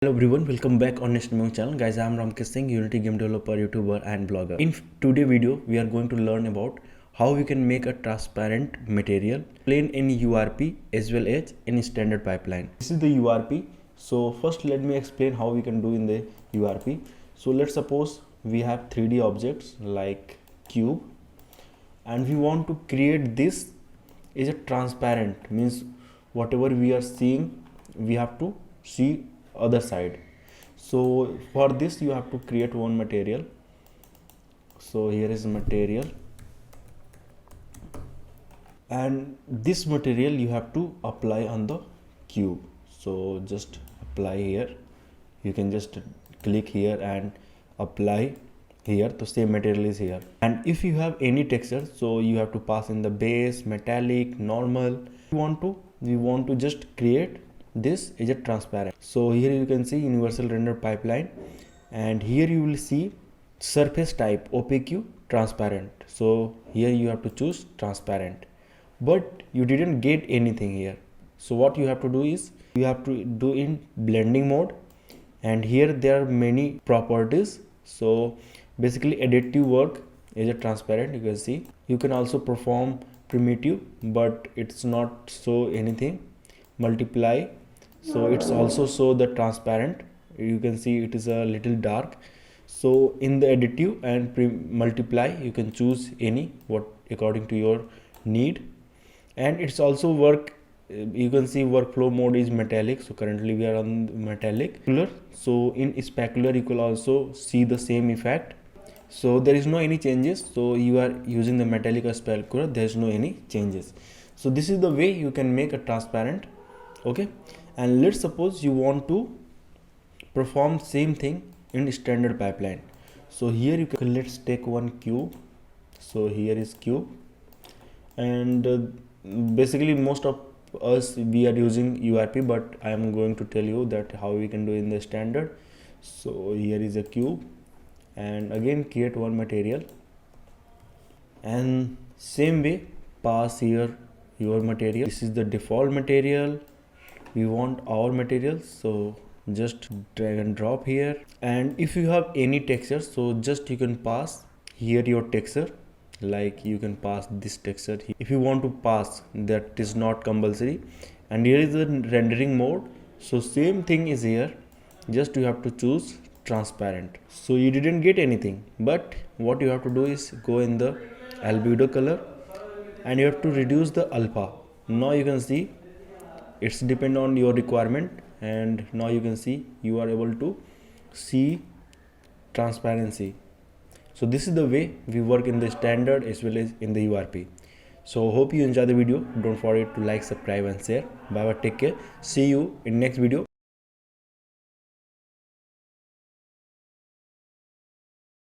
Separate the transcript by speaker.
Speaker 1: Hello everyone, welcome back on next new channel. Guys, I am RK Singh, Unity game developer, YouTuber and blogger. In today's video, we are going to learn about how we can make a transparent material plain in URP as well as in standard pipeline. This is the URP. So first let me explain how we can do in the URP. So let's suppose we have 3D objects like cube and we want to create this is a transparent, means whatever we are seeing we have to see other side. So for this you have to create one material. So here is material, and this material you have to apply on the cube. So just apply here, you can just click here and apply here. The same material is here, and if you have any texture, so you have to pass in the base, metallic, normal. We want to just create this is a transparent. So here you can see universal render pipeline, and here you will see surface type opaque transparent. So here you have to choose transparent, but you didn't get anything here. So what you have to do is you have to do in blending mode, and here there are many properties. So basically additive work is a transparent. You can see you can also perform primitive, but it's not show anything. Multiply, so it's also show the transparent. You can see it is a little dark. So in the additive and multiply you can choose any what according to your need, and it's also work. You can see workflow mode is metallic, so currently we are on metallic. So in specular you can also see the same effect. So there is no any changes. So you are using the metallic or specular, there is no any changes. So this is the way you can make a transparent. Okay, and let's suppose you want to perform same thing in standard pipeline. So here you can, let's take one cube. So here is cube, and basically most of us we are using URP, but I am going to tell you that how we can do in the standard. So here is a cube, and again create one material, and same way pass here your material. This is the default material. We want our materials, so just drag and drop here. And if you have any texture, so just you can pass here your texture, like you can pass this texture here. If you want to pass, that is not compulsory. And here is the rendering mode. So same thing is here, just you have to choose transparent. So you didn't get anything, but what you have to do is go in the albedo color and you have to reduce the alpha. Now you can see it's depend on your requirement, and now you can see you are able to see transparency. So this is the way we work in the standard as well as in the URP. So hope you enjoy the video. Don't forget to like, subscribe and share. Bye bye, take care, see you in next video.